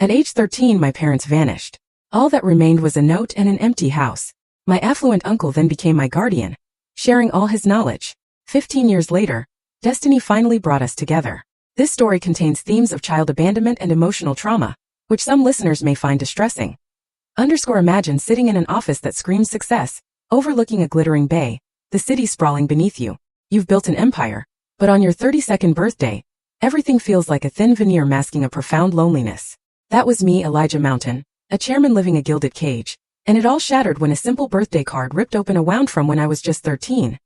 At age 13, my parents vanished. All that remained was a note and an empty house. My affluent uncle then became my guardian, sharing all his knowledge. 15 years later, destiny finally brought us together. This story contains themes of child abandonment and emotional trauma, which some listeners may find distressing. Imagine sitting in an office that screams success, overlooking a glittering bay, the city sprawling beneath you. You've built an empire, but on your 32nd birthday, everything feels like a thin veneer masking a profound loneliness. That was me, Elijah Mountain, a chairman living a gilded cage, and it all shattered when a simple birthday card ripped open a wound from when I was just 13.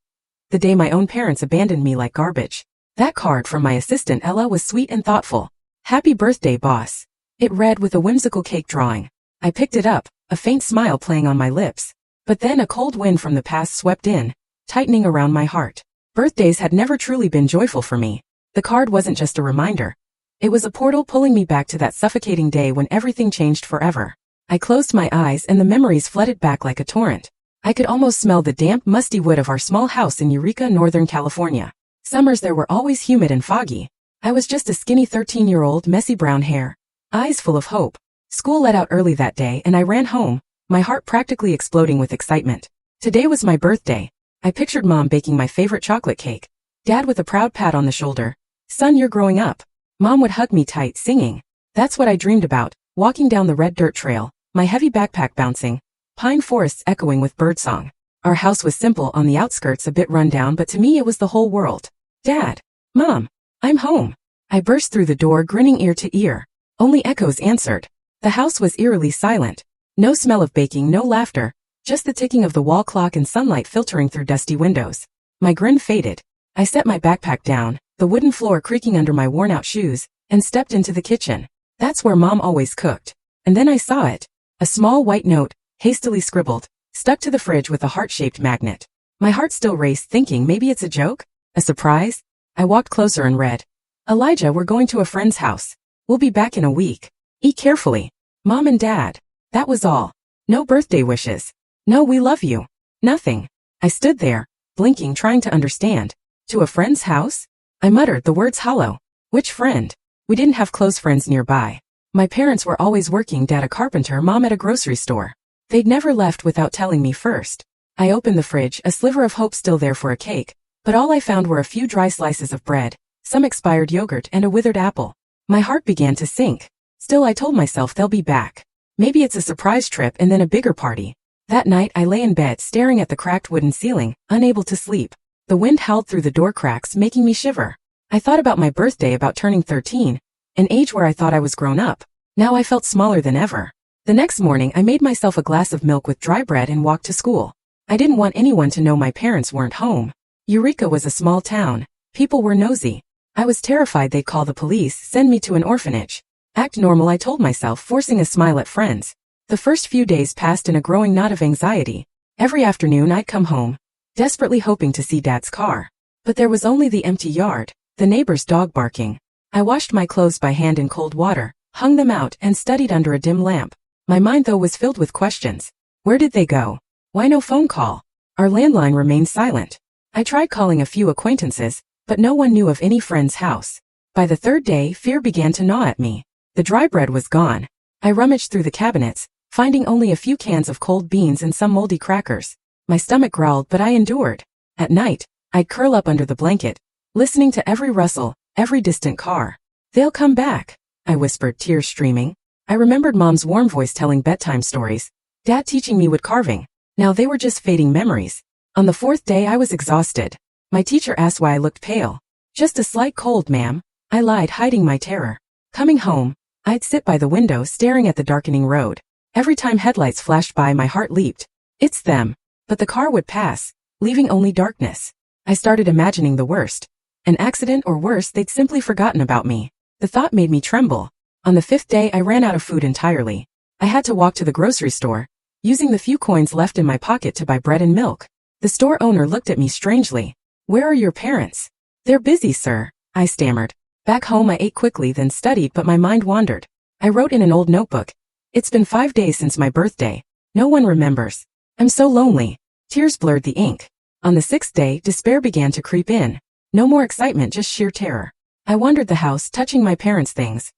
The day my own parents abandoned me like garbage. That card from my assistant Ella was sweet and thoughtful. "Happy birthday, boss." It read with a whimsical cake drawing. I picked it up, a faint smile playing on my lips. But then a cold wind from the past swept in, tightening around my heart. Birthdays had never truly been joyful for me. The card wasn't just a reminder. It was a portal pulling me back to that suffocating day when everything changed forever. I closed my eyes and the memories flooded back like a torrent. I could almost smell the damp, musty wood of our small house in Eureka, Northern California. Summers there were always humid and foggy. I was just a skinny 13-year-old, messy brown hair, eyes full of hope. School let out early that day and I ran home, my heart practically exploding with excitement. Today was my birthday. I pictured Mom baking my favorite chocolate cake, Dad with a proud pat on the shoulder. "Son, you're growing up." Mom would hug me tight, singing. That's what I dreamed about, walking down the red dirt trail, my heavy backpack bouncing, pine forests echoing with birdsong. Our house was simple on the outskirts, a bit run down, but to me it was the whole world. "Dad, Mom, I'm home." I burst through the door, grinning ear to ear. Only echoes answered. The house was eerily silent. No smell of baking, no laughter, just the ticking of the wall clock and sunlight filtering through dusty windows. My grin faded. I set my backpack down, the wooden floor creaking under my worn-out shoes, and stepped into the kitchen. That's where Mom always cooked. And then I saw it. A small white note, hastily scribbled, stuck to the fridge with a heart-shaped magnet. My heart still raced, thinking maybe it's a joke? A surprise? I walked closer and read. "Elijah, we're going to a friend's house. We'll be back in a week. Eat carefully. Mom and Dad." That was all. No birthday wishes. No "we love you." Nothing. I stood there, blinking, trying to understand. To a friend's house? I muttered, the words hollow. Which friend? We didn't have close friends nearby. My parents were always working, Dad a carpenter, Mom at a grocery store. They'd never left without telling me first. I opened the fridge, a sliver of hope still there for a cake, but all I found were a few dry slices of bread, some expired yogurt, and a withered apple. My heart began to sink. Still, I told myself they'll be back. Maybe it's a surprise trip and then a bigger party. That night I lay in bed staring at the cracked wooden ceiling, unable to sleep. The wind howled through the door cracks, making me shiver. I thought about my birthday, about turning 13, an age where I thought I was grown up. Now I felt smaller than ever. The next morning I made myself a glass of milk with dry bread and walked to school. I didn't want anyone to know my parents weren't home. Eureka was a small town. People were nosy. I was terrified they'd call the police, send me to an orphanage. Act normal, I told myself, forcing a smile at friends. The first few days passed in a growing knot of anxiety. Every afternoon I'd come home, desperately hoping to see Dad's car. But there was only the empty yard, the neighbor's dog barking. I washed my clothes by hand in cold water, hung them out, and studied under a dim lamp. My mind, though, was filled with questions. Where did they go? Why no phone call? Our landline remained silent. I tried calling a few acquaintances, but no one knew of any friend's house. By the third day, fear began to gnaw at me. The dry bread was gone. I rummaged through the cabinets, finding only a few cans of cold beans and some moldy crackers. My stomach growled, but I endured. At night, I'd curl up under the blanket, listening to every rustle, every distant car. "They'll come back," I whispered, tears streaming. I remembered Mom's warm voice telling bedtime stories, Dad teaching me wood carving. Now they were just fading memories. On the fourth day I was exhausted. My teacher asked why I looked pale. "Just a slight cold, ma'am," I lied, hiding my terror. Coming home, I'd sit by the window staring at the darkening road. Every time headlights flashed by, my heart leaped. It's them. But the car would pass, leaving only darkness. I started imagining the worst. An accident, or worse, they'd simply forgotten about me. The thought made me tremble. On the fifth day I ran out of food entirely. I had to walk to the grocery store, using the few coins left in my pocket to buy bread and milk. The store owner looked at me strangely. "Where are your parents?" "They're busy, sir," I stammered. Back home I ate quickly, then studied, but my mind wandered. I wrote in an old notebook. "It's been 5 days since my birthday. No one remembers. I'm so lonely." Tears blurred the ink. On the sixth day, despair began to creep in. No more excitement, just sheer terror. I wandered the house, touching my parents' things.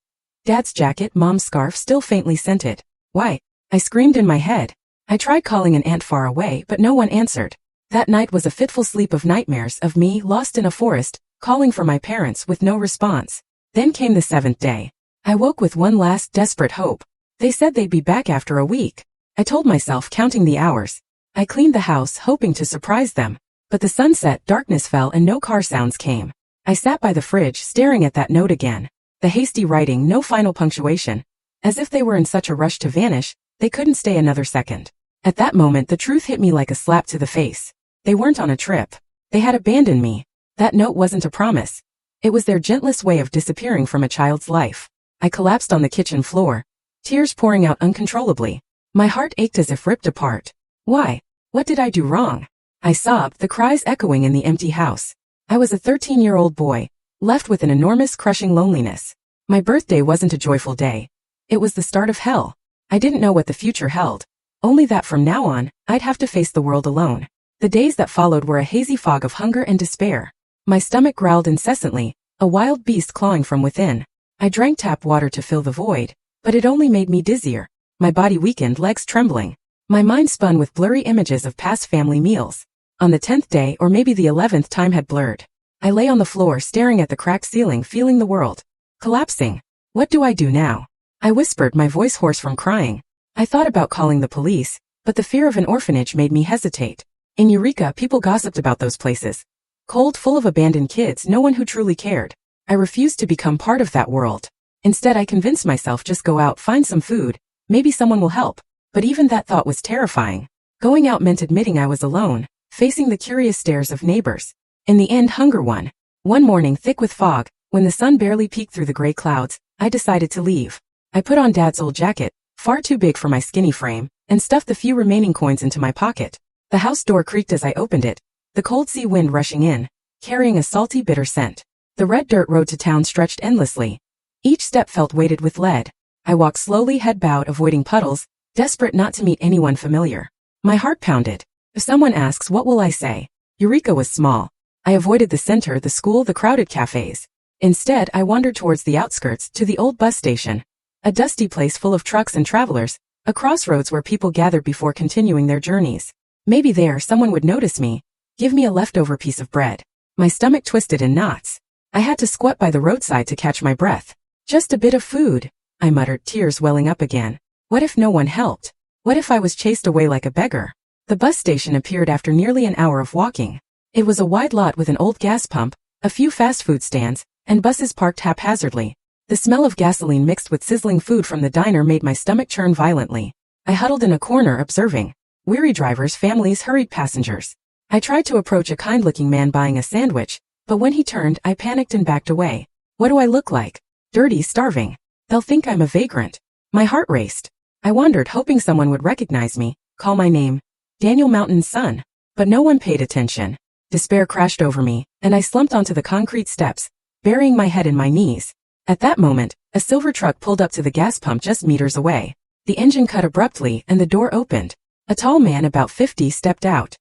Dad's jacket, Mom's scarf, still faintly scented. Why? I screamed in my head. I tried calling an aunt far away, but no one answered. That night was a fitful sleep of nightmares of me lost in a forest, calling for my parents with no response. Then came the 7th day. I woke with one last desperate hope. They said they'd be back after a week. I told myself, counting the hours. I cleaned the house, hoping to surprise them. But the sun set, darkness fell, and no car sounds came. I sat by the fridge, staring at that note again. The hasty writing, no final punctuation. As if they were in such a rush to vanish, they couldn't stay another second. At that moment, the truth hit me like a slap to the face. They weren't on a trip. They had abandoned me. That note wasn't a promise. It was their gentlest way of disappearing from a child's life. I collapsed on the kitchen floor, tears pouring out uncontrollably. My heart ached as if ripped apart. Why? What did I do wrong? I sobbed, the cries echoing in the empty house. I was a 13-year-old boy, left with an enormous crushing loneliness. My birthday wasn't a joyful day. It was the start of hell. I didn't know what the future held. Only that from now on, I'd have to face the world alone. The days that followed were a hazy fog of hunger and despair. My stomach growled incessantly, a wild beast clawing from within. I drank tap water to fill the void, but it only made me dizzier. My body weakened, legs trembling. My mind spun with blurry images of past family meals. On the 10th day, or maybe the 11th, time had blurred. I lay on the floor, staring at the cracked ceiling, feeling the world collapsing. What do I do now? I whispered, my voice hoarse from crying. I thought about calling the police, but the fear of an orphanage made me hesitate. In Eureka, people gossiped about those places. Cold, full of abandoned kids, no one who truly cared. I refused to become part of that world. Instead, I convinced myself, just go out, find some food, maybe someone will help. But even that thought was terrifying. Going out meant admitting I was alone, facing the curious stares of neighbors. In the end, hunger won. One morning, thick with fog, when the sun barely peeked through the gray clouds, I decided to leave. I put on Dad's old jacket, far too big for my skinny frame, and stuffed the few remaining coins into my pocket. The house door creaked as I opened it, the cold sea wind rushing in, carrying a salty, bitter scent. The red dirt road to town stretched endlessly. Each step felt weighted with lead. I walked slowly, head bowed, avoiding puddles, desperate not to meet anyone familiar. My heart pounded. If someone asks, what will I say? Eureka was small. I avoided the center, the school, the crowded cafes. Instead, I wandered towards the outskirts, to the old bus station. A dusty place full of trucks and travelers, a crossroads where people gathered before continuing their journeys. Maybe there someone would notice me, give me a leftover piece of bread. My stomach twisted in knots. I had to squat by the roadside to catch my breath. Just a bit of food, I muttered, tears welling up again. What if no one helped? What if I was chased away like a beggar? The bus station appeared after nearly an hour of walking. It was a wide lot with an old gas pump, a few fast food stands, and buses parked haphazardly. The smell of gasoline mixed with sizzling food from the diner made my stomach churn violently. I huddled in a corner, observing. Weary drivers, families, hurried passengers. I tried to approach a kind-looking man buying a sandwich, but when he turned, I panicked and backed away. What do I look like? Dirty, starving. They'll think I'm a vagrant. My heart raced. I wandered, hoping someone would recognize me, call my name, Daniel Mountain's son. But no one paid attention. Despair crashed over me, and I slumped onto the concrete steps, burying my head in my knees. At that moment, a silver truck pulled up to the gas pump just meters away. The engine cut abruptly, and the door opened. A tall man about 50 stepped out.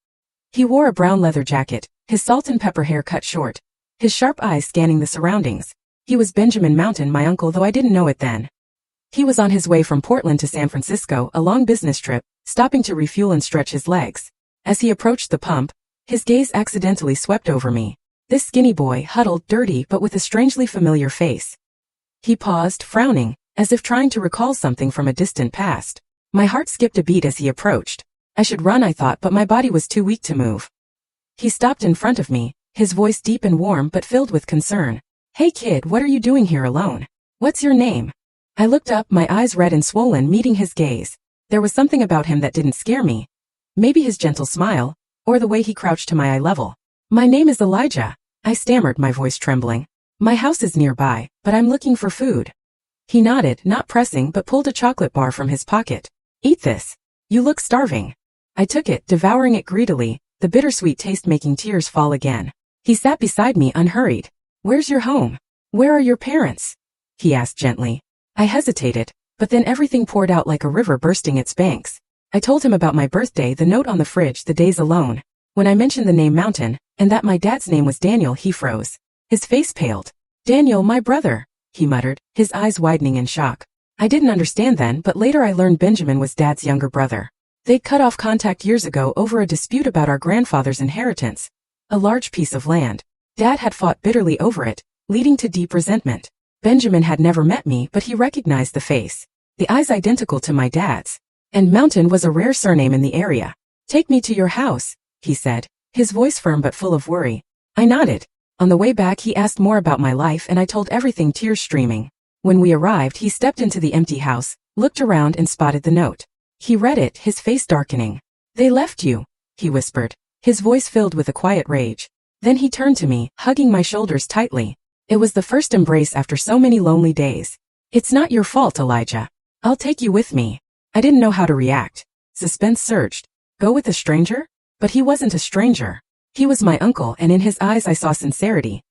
He wore a brown leather jacket, his salt and pepper hair cut short, his sharp eyes scanning the surroundings. He was Benjamin Mountain, my uncle, though I didn't know it then. He was on his way from Portland to San Francisco, a long business trip, stopping to refuel and stretch his legs. As he approached the pump, his gaze accidentally swept over me. This skinny boy, huddled, dirty, but with a strangely familiar face. He paused, frowning, as if trying to recall something from a distant past. My heart skipped a beat as he approached. I should run, I thought, but my body was too weak to move. He stopped in front of me, his voice deep and warm but filled with concern. Hey kid, what are you doing here alone? What's your name? I looked up, my eyes red and swollen, meeting his gaze. There was something about him that didn't scare me. Maybe his gentle smile, or the way he crouched to my eye level. My name is Elijah, I stammered, my voice trembling. My house is nearby, but I'm looking for food. He nodded, not pressing, but pulled a chocolate bar from his pocket. Eat this. You look starving. I took it, devouring it greedily, the bittersweet taste making tears fall again. He sat beside me, unhurried. Where's your home? Where are your parents? He asked gently. I hesitated, but then everything poured out like a river bursting its banks. I told him about my birthday, the note on the fridge, the days alone. When I mentioned the name Mountain, and that my dad's name was Daniel, he froze. His face paled. Daniel, my brother, he muttered, his eyes widening in shock. I didn't understand then, but later I learned Benjamin was Dad's younger brother. They'd cut off contact years ago over a dispute about our grandfather's inheritance, a large piece of land. Dad had fought bitterly over it, leading to deep resentment. Benjamin had never met me, but he recognized the face. The eyes identical to my dad's. And Mountain was a rare surname in the area. Take me to your house, he said, his voice firm but full of worry. I nodded. On the way back he asked more about my life and I told everything, tears streaming. When we arrived he stepped into the empty house, looked around and spotted the note. He read it, his face darkening. They left you, he whispered, his voice filled with a quiet rage. Then he turned to me, hugging my shoulders tightly. It was the first embrace after so many lonely days. It's not your fault, Elijah. I'll take you with me. I didn't know how to react. Suspense surged. Go with a stranger? But he wasn't a stranger. He was my uncle, and in his eyes I saw sincerity.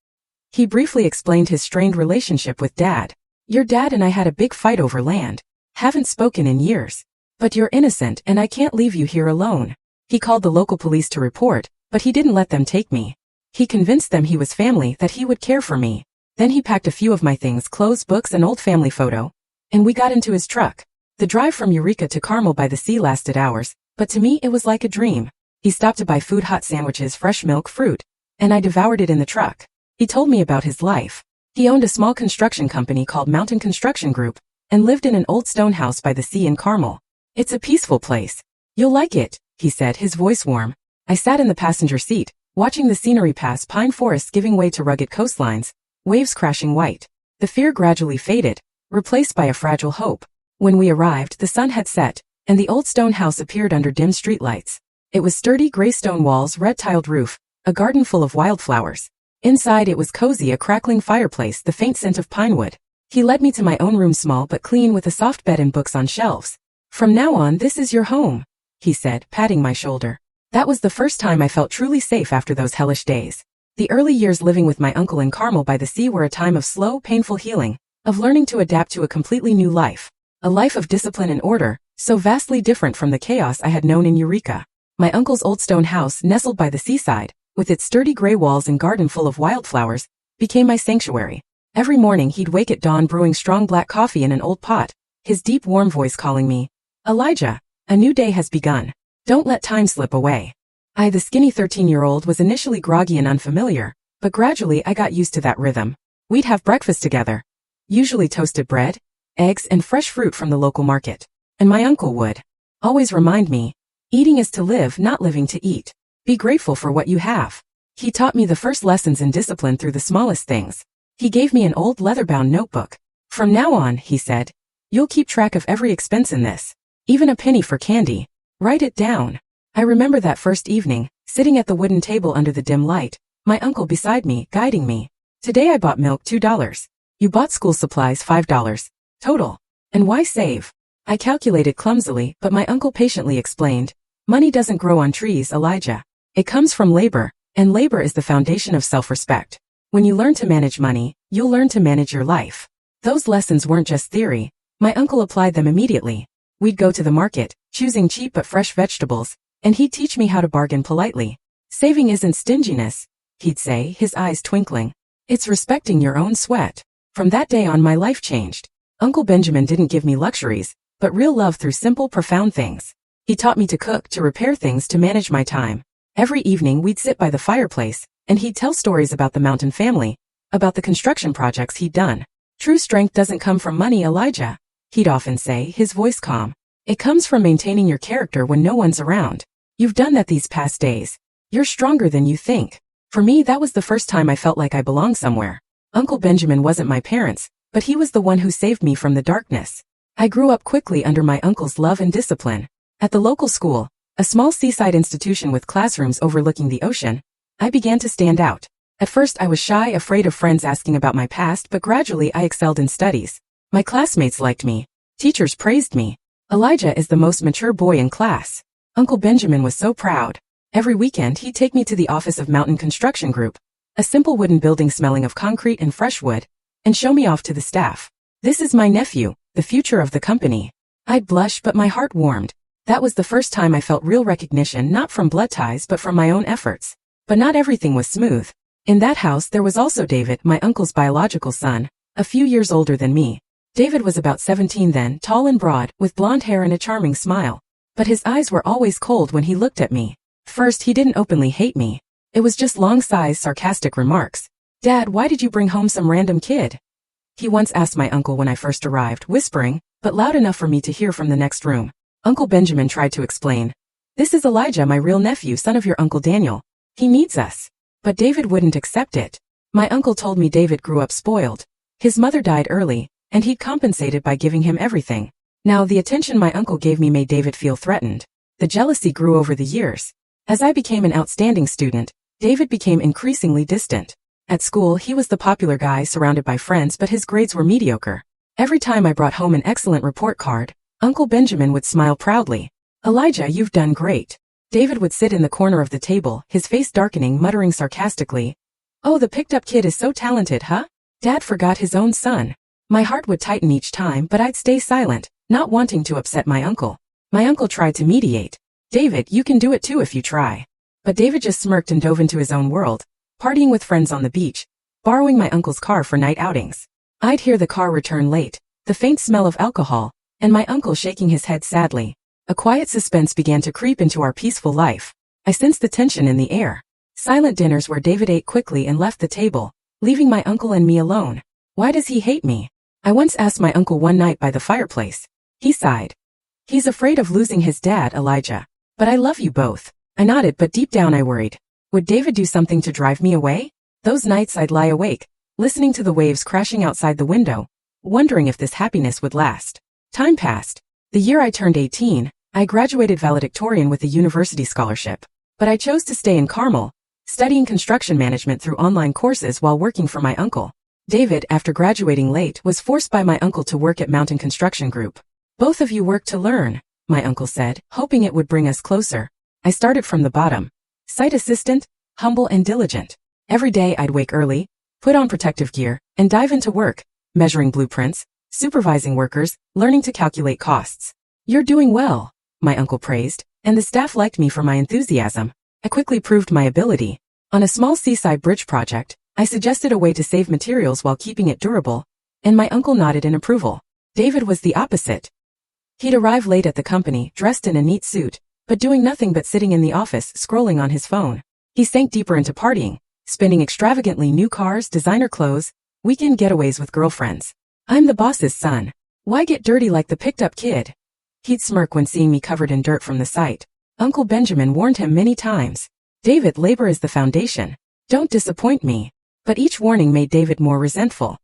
He briefly explained his strained relationship with Dad. Your dad and I had a big fight over land. Haven't spoken in years. But you're innocent and I can't leave you here alone. He called the local police to report, but he didn't let them take me. He convinced them he was family, that he would care for me. Then he packed a few of my things, clothes, books, an old family photo, and we got into his truck. The drive from Eureka to Carmel by the sea lasted hours, but to me it was like a dream. He stopped to buy food, hot sandwiches, fresh milk, fruit, and I devoured it in the truck. He told me about his life. He owned a small construction company called Mountain Construction Group, and lived in an old stone house by the sea in Carmel. It's a peaceful place. You'll like it, he said, his voice warm. I sat in the passenger seat, watching the scenery pass, pine forests giving way to rugged coastlines, waves crashing white. The fear gradually faded, replaced by a fragile hope. When we arrived, the sun had set, and the old stone house appeared under dim streetlights. It was sturdy, gray stone walls, red-tiled roof, a garden full of wildflowers. Inside it was cozy, a crackling fireplace, the faint scent of pine wood. He led me to my own room, small but clean, with a soft bed and books on shelves. From now on, this is your home, he said, patting my shoulder. That was the first time I felt truly safe after those hellish days. The early years living with my uncle in Carmel by the sea were a time of slow, painful healing, of learning to adapt to a completely new life. A life of discipline and order, so vastly different from the chaos I had known in Eureka. My uncle's old stone house, nestled by the seaside, with its sturdy gray walls and garden full of wildflowers, became my sanctuary. Every morning he'd wake at dawn brewing strong black coffee in an old pot, his deep warm voice calling me, Elijah, a new day has begun. Don't let time slip away. I, the skinny 13-year-old, was initially groggy and unfamiliar, but gradually I got used to that rhythm. We'd have breakfast together, usually toasted bread, eggs, and fresh fruit from the local market. And my uncle would always remind me, eating is to live, not living to eat. Be grateful for what you have. He taught me the first lessons in discipline through the smallest things. He gave me an old leather-bound notebook. From now on, he said, you'll keep track of every expense in this. Even a penny for candy. Write it down. I remember that first evening, sitting at the wooden table under the dim light, my uncle beside me, guiding me. Today I bought milk $2. You bought school supplies $5. Total. And why save? I calculated clumsily, but my uncle patiently explained, money doesn't grow on trees, Elijah. It comes from labor, and labor is the foundation of self-respect. When you learn to manage money, you'll learn to manage your life. Those lessons weren't just theory. My uncle applied them immediately. We'd go to the market, choosing cheap but fresh vegetables, and he'd teach me how to bargain politely. Saving isn't stinginess, he'd say, his eyes twinkling. It's respecting your own sweat. From that day on, my life changed. Uncle Benjamin didn't give me luxuries, but real love through simple, profound things. He taught me to cook, to repair things, to manage my time. Every evening we'd sit by the fireplace, and he'd tell stories about the Mountain family, about the construction projects he'd done. True strength doesn't come from money, Elijah, he'd often say, his voice calm. It comes from maintaining your character when no one's around. You've done that these past days. You're stronger than you think. For me, that was the first time I felt like I belonged somewhere. Uncle Benjamin wasn't my parents, but he was the one who saved me from the darkness. I grew up quickly under my uncle's love and discipline. At the local school, a small seaside institution with classrooms overlooking the ocean, I began to stand out. At first I was shy, afraid of friends asking about my past, but gradually I excelled in studies. My classmates liked me. Teachers praised me. Elijah is the most mature boy in class. Uncle Benjamin was so proud. Every weekend he'd take me to the office of Mountain Construction Group, a simple wooden building smelling of concrete and fresh wood, and show me off to the staff. This is my nephew, the future of the company. I'd blush, but my heart warmed. That was the first time I felt real recognition, not from blood ties but from my own efforts. But not everything was smooth. In that house there was also David, my uncle's biological son, a few years older than me. David was about 17 then, tall and broad, with blonde hair and a charming smile. But his eyes were always cold when he looked at me. First, he didn't openly hate me. It was just long-sized, sarcastic remarks. "Dad, why did you bring home some random kid?" He once asked my uncle when I first arrived, whispering, but loud enough for me to hear from the next room. Uncle Benjamin tried to explain. "This is Elijah, my real nephew, son of your Uncle Daniel. He needs us." But David wouldn't accept it. My uncle told me David grew up spoiled. His mother died early, and he'd compensated by giving him everything. Now, the attention my uncle gave me made David feel threatened. The jealousy grew over the years. As I became an outstanding student, David became increasingly distant. At school, he was the popular guy surrounded by friends, but his grades were mediocre. Every time I brought home an excellent report card, Uncle Benjamin would smile proudly. "Elijah, you've done great." David would sit in the corner of the table, his face darkening, muttering sarcastically, "Oh, the picked-up kid is so talented, huh? Dad forgot his own son." My heart would tighten each time, but I'd stay silent, not wanting to upset my uncle. My uncle tried to mediate. "David, you can do it too if you try." But David just smirked and dove into his own world, partying with friends on the beach, borrowing my uncle's car for night outings. I'd hear the car return late, the faint smell of alcohol, and my uncle shaking his head sadly. A quiet suspense began to creep into our peaceful life. I sensed the tension in the air. Silent dinners where David ate quickly and left the table, leaving my uncle and me alone. Why does he hate me? I once asked my uncle one night by the fireplace. He sighed. "He's afraid of losing his dad, Elijah. But I love you both." I nodded, but deep down I worried. Would David do something to drive me away? Those nights I'd lie awake, listening to the waves crashing outside the window, wondering if this happiness would last. Time passed. The year I turned 18, I graduated valedictorian with a university scholarship. But I chose to stay in Carmel, studying construction management through online courses while working for my uncle. David, after graduating late, was forced by my uncle to work at Mountain Construction Group. "Both of you work to learn," my uncle said, hoping it would bring us closer. I started from the bottom. Site assistant, humble and diligent. Every day I'd wake early, put on protective gear, and dive into work, measuring blueprints, supervising workers, learning to calculate costs. "You're doing well," my uncle praised, and the staff liked me for my enthusiasm. I quickly proved my ability. On a small seaside bridge project, I suggested a way to save materials while keeping it durable, and my uncle nodded in approval. David was the opposite. He'd arrive late at the company, dressed in a neat suit, but doing nothing but sitting in the office, scrolling on his phone. He sank deeper into partying, spending extravagantly new cars, designer clothes, weekend getaways with girlfriends. "I'm the boss's son. Why get dirty like the picked-up kid?" He'd smirk when seeing me covered in dirt from the site. Uncle Benjamin warned him many times. "David, labor is the foundation. Don't disappoint me." But each warning made David more resentful.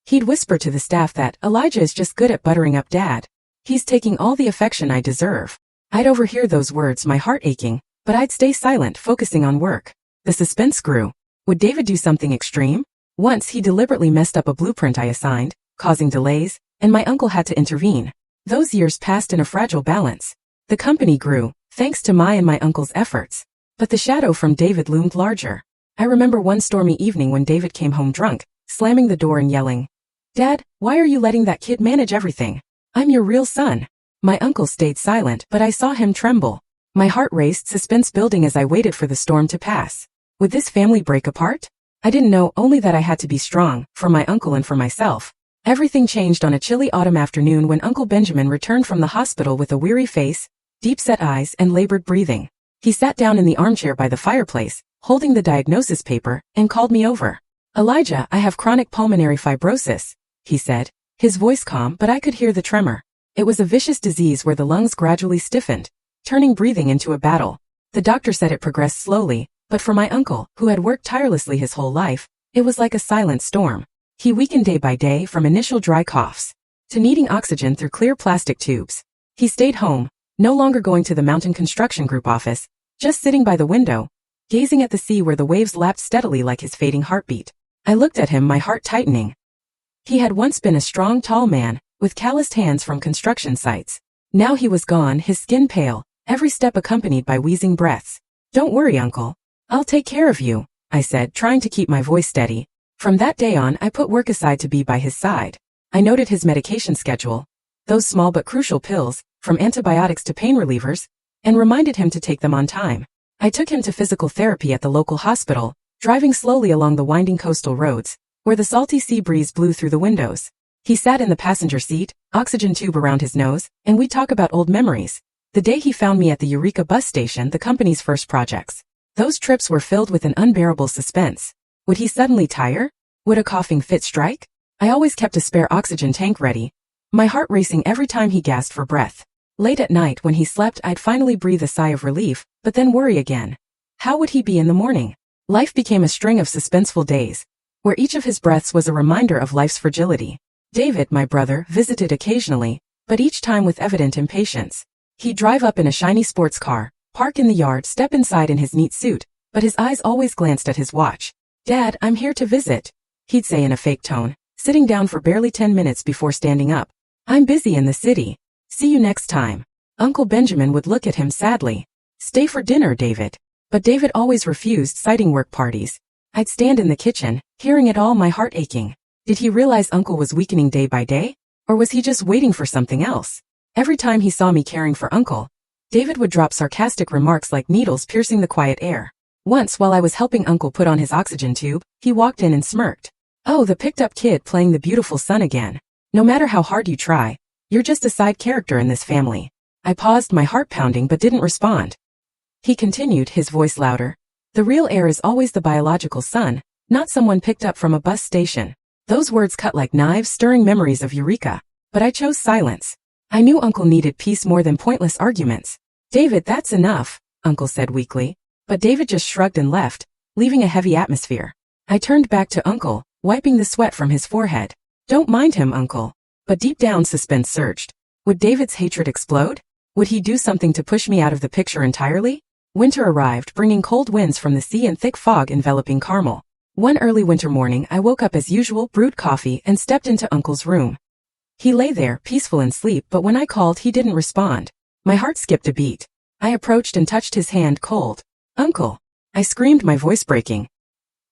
He'd whisper to the staff that Elijah is just good at buttering up Dad. "He's taking all the affection I deserve." I'd overhear those words, my heart aching, but I'd stay silent, focusing on work. The suspense grew. Would David do something extreme? Once he deliberately messed up a blueprint I assigned, causing delays, and my uncle had to intervene. Those years passed in a fragile balance. The company grew, thanks to my and my uncle's efforts. But the shadow from David loomed larger. I remember one stormy evening when David came home drunk, slamming the door and yelling, "Dad, why are you letting that kid manage everything? I'm your real son." My uncle stayed silent, but I saw him tremble. My heart raced, suspense building as I waited for the storm to pass. Would this family break apart? I didn't know, only that I had to be strong, for my uncle and for myself. Everything changed on a chilly autumn afternoon when Uncle Benjamin returned from the hospital with a weary face, deep-set eyes, and labored breathing. He sat down in the armchair by the fireplace, holding the diagnosis paper, and called me over. "Elijah, I have chronic pulmonary fibrosis," he said, his voice calm, but I could hear the tremor. It was a vicious disease where the lungs gradually stiffened, turning breathing into a battle. The doctor said it progressed slowly, but for my uncle, who had worked tirelessly his whole life, it was like a silent storm. He weakened day by day, from initial dry coughs to needing oxygen through clear plastic tubes. He stayed home, no longer going to the Mountain Construction Group office, just sitting by the window, gazing at the sea where the waves lapped steadily like his fading heartbeat. I looked at him, my heart tightening. He had once been a strong, tall man, with calloused hands from construction sites. Now he was gone, his skin pale, every step accompanied by wheezing breaths. "Don't worry, Uncle. I'll take care of you," I said, trying to keep my voice steady. From that day on, I put work aside to be by his side. I noted his medication schedule, those small but crucial pills, from antibiotics to pain relievers, and reminded him to take them on time. I took him to physical therapy at the local hospital, driving slowly along the winding coastal roads, where the salty sea breeze blew through the windows. He sat in the passenger seat, oxygen tube around his nose, and we'd talk about old memories. The day he found me at the Eureka bus station, the company's first projects. Those trips were filled with an unbearable suspense. Would he suddenly tire? Would a coughing fit strike? I always kept a spare oxygen tank ready, my heart racing every time he gasped for breath. Late at night when he slept, I'd finally breathe a sigh of relief, but then worry again. How would he be in the morning? Life became a string of suspenseful days, where each of his breaths was a reminder of life's fragility. David, my brother, visited occasionally, but each time with evident impatience. He'd drive up in a shiny sports car, park in the yard, step inside in his neat suit, but his eyes always glanced at his watch. "Dad, I'm here to visit," he'd say in a fake tone, sitting down for barely 10 minutes before standing up. "I'm busy in the city. See you next time." Uncle Benjamin would look at him sadly. "Stay for dinner, David." But David always refused, citing work parties. I'd stand in the kitchen, hearing it all, my heart aching. Did he realize Uncle was weakening day by day? Or was he just waiting for something else? Every time he saw me caring for Uncle, David would drop sarcastic remarks like needles piercing the quiet air. Once, while I was helping Uncle put on his oxygen tube, he walked in and smirked. "Oh, the picked-up kid playing the beautiful son again. No matter how hard you try, you're just a side character in this family." I paused, my heart pounding, but didn't respond. He continued, his voice louder. "The real heir is always the biological son, not someone picked up from a bus station." Those words cut like knives, stirring memories of Eureka. But I chose silence. I knew Uncle needed peace more than pointless arguments. "David, that's enough," Uncle said weakly. But David just shrugged and left, leaving a heavy atmosphere. I turned back to Uncle, wiping the sweat from his forehead. "Don't mind him, Uncle." But deep down suspense surged. Would David's hatred explode? Would he do something to push me out of the picture entirely? Winter arrived, bringing cold winds from the sea and thick fog enveloping Carmel. One early winter morning, I woke up as usual, brewed coffee, and stepped into Uncle's room. He lay there, peaceful in sleep, but when I called, he didn't respond. My heart skipped a beat. I approached and touched his hand, cold. "Uncle!" I screamed, my voice breaking.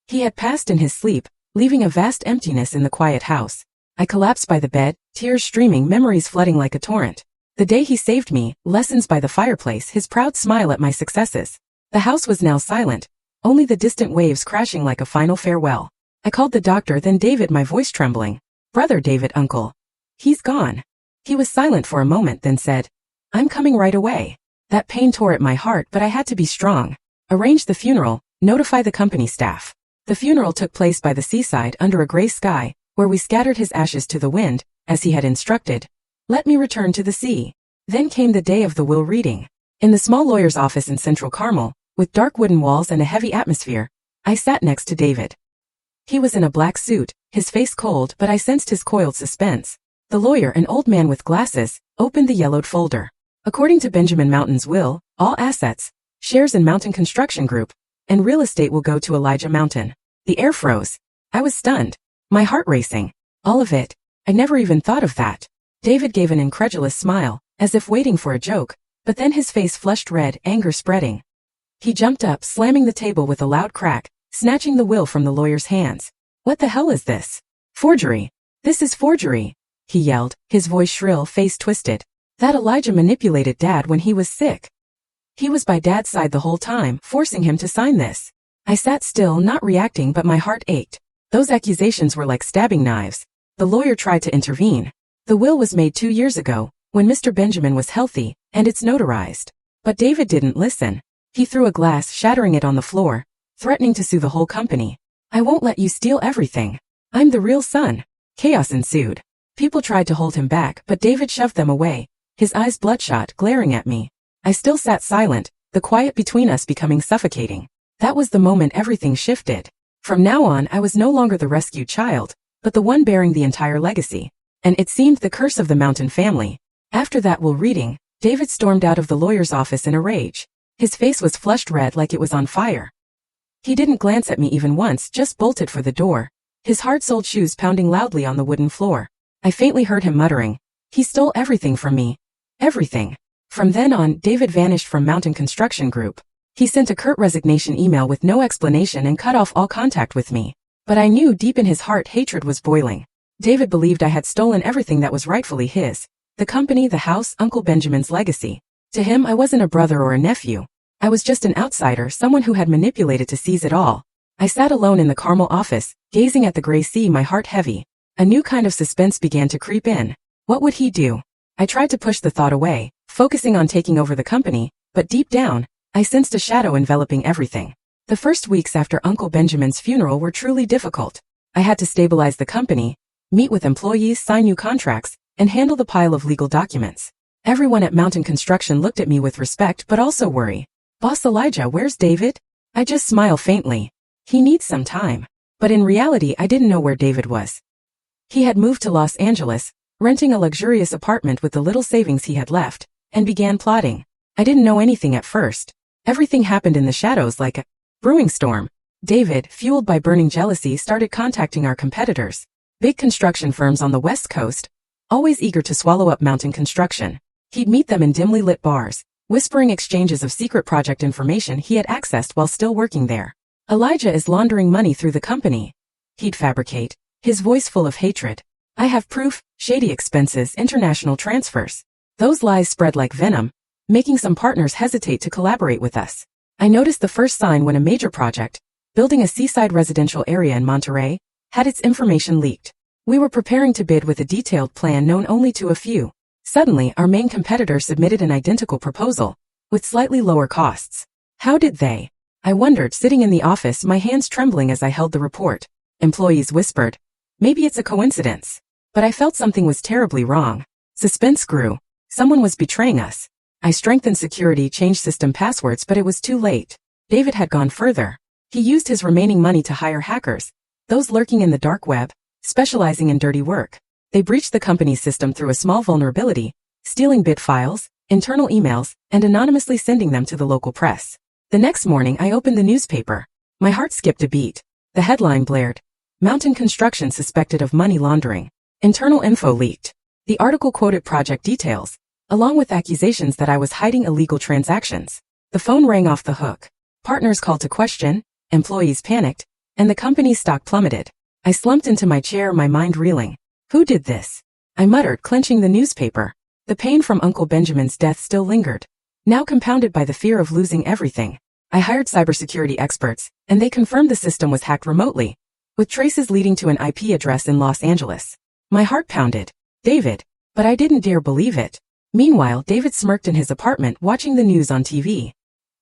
He had passed in his sleep, leaving a vast emptiness in the quiet house. I collapsed by the bed, tears streaming, memories flooding like a torrent. The day he saved me, lessons by the fireplace, his proud smile at my successes. The house was now silent, only the distant waves crashing like a final farewell. I called the doctor, then David, my voice trembling. "Brother David, Uncle. He's gone." He was silent for a moment, then said, "I'm coming right away." That pain tore at my heart, but I had to be strong. Arrange the funeral, notify the company staff. The funeral took place by the seaside under a gray sky, where we scattered his ashes to the wind, as he had instructed. Let me return to the sea. Then came the day of the will reading. In the small lawyer's office in central Carmel, with dark wooden walls and a heavy atmosphere, I sat next to David. He was in a black suit, his face cold, but I sensed his coiled suspense. The lawyer, an old man with glasses, opened the yellowed folder. According to Benjamin Mountain's will, all assets, shares in Mountain Construction Group, and real estate will go to Elijah Mountain. The air froze. I was stunned. My heart racing. All of it. I never even thought of that. David gave an incredulous smile, as if waiting for a joke, but then his face flushed red, anger spreading. He jumped up, slamming the table with a loud crack, snatching the will from the lawyer's hands. "What the hell is this? Forgery! This is forgery!" he yelled, his voice shrill, face twisted. "That Elijah manipulated Dad when he was sick. He was by Dad's side the whole time, forcing him to sign this." I sat still, not reacting, but my heart ached. Those accusations were like stabbing knives. The lawyer tried to intervene. The will was made 2 years ago, when Mr. Benjamin was healthy, and it's notarized. But David didn't listen. He threw a glass, shattering it on the floor, threatening to sue the whole company. "I won't let you steal everything. I'm the real son." Chaos ensued. People tried to hold him back, but David shoved them away, his eyes bloodshot, glaring at me. I still sat silent, the quiet between us becoming suffocating. That was the moment everything shifted. From now on, I was no longer the rescued child, but the one bearing the entire legacy. And it seemed the curse of the Mountain family. After that will reading, David stormed out of the lawyer's office in a rage. His face was flushed red like it was on fire. He didn't glance at me even once, just bolted for the door, his hard-soled shoes pounding loudly on the wooden floor. I faintly heard him muttering, "He stole everything from me. Everything." From then on, David vanished from Mountain Construction Group. He sent a curt resignation email with no explanation and cut off all contact with me. But I knew deep in his heart hatred was boiling. David believed I had stolen everything that was rightfully his. The company, the house, Uncle Benjamin's legacy. To him, I wasn't a brother or a nephew. I was just an outsider, someone who had manipulated to seize it all. I sat alone in the Carmel office, gazing at the gray sea, my heart heavy. A new kind of suspense began to creep in. What would he do? I tried to push the thought away, focusing on taking over the company, but deep down, I sensed a shadow enveloping everything. The first weeks after Uncle Benjamin's funeral were truly difficult. I had to stabilize the company, meet with employees, sign new contracts, and handle the pile of legal documents. Everyone at Mountain Construction looked at me with respect but also worry. "Boss Elijah, where's David?" I just smiled faintly. "He needs some time." But in reality, I didn't know where David was. He had moved to Los Angeles, renting a luxurious apartment with the little savings he had left, and began plotting. I didn't know anything at first. Everything happened in the shadows like a brewing storm. David, fueled by burning jealousy, started contacting our competitors, big construction firms on the West Coast, always eager to swallow up Mountain Construction. He'd meet them in dimly lit bars, whispering exchanges of secret project information he had accessed while still working there. "Elijah is laundering money through the company," he'd fabricate, his voice full of hatred. "I have proof, shady expenses, international transfers." Those lies spread like venom, making some partners hesitate to collaborate with us. I noticed the first sign when a major project, building a seaside residential area in Monterey, had its information leaked. We were preparing to bid with a detailed plan known only to a few. Suddenly, our main competitor submitted an identical proposal, with slightly lower costs. How did they? I wondered, sitting in the office, my hands trembling as I held the report. Employees whispered, "Maybe it's a coincidence." But I felt something was terribly wrong. Suspense grew. Someone was betraying us. I strengthened security, changed system passwords, but it was too late. David had gone further. He used his remaining money to hire hackers, those lurking in the dark web, specializing in dirty work. They breached the company's system through a small vulnerability, stealing bid files, internal emails, and anonymously sending them to the local press. The next morning, I opened the newspaper. My heart skipped a beat. The headline blared, "Mountain Construction suspected of money laundering. Internal info leaked." The article quoted project details, along with accusations that I was hiding illegal transactions. The phone rang off the hook. Partners called to question, employees panicked, and the company's stock plummeted. I slumped into my chair, my mind reeling. Who did this? I muttered, clenching the newspaper. The pain from Uncle Benjamin's death still lingered, now compounded by the fear of losing everything. I hired cybersecurity experts, and they confirmed the system was hacked remotely, with traces leading to an IP address in Los Angeles. My heart pounded. David. But I didn't dare believe it. Meanwhile, David smirked in his apartment, watching the news on TV.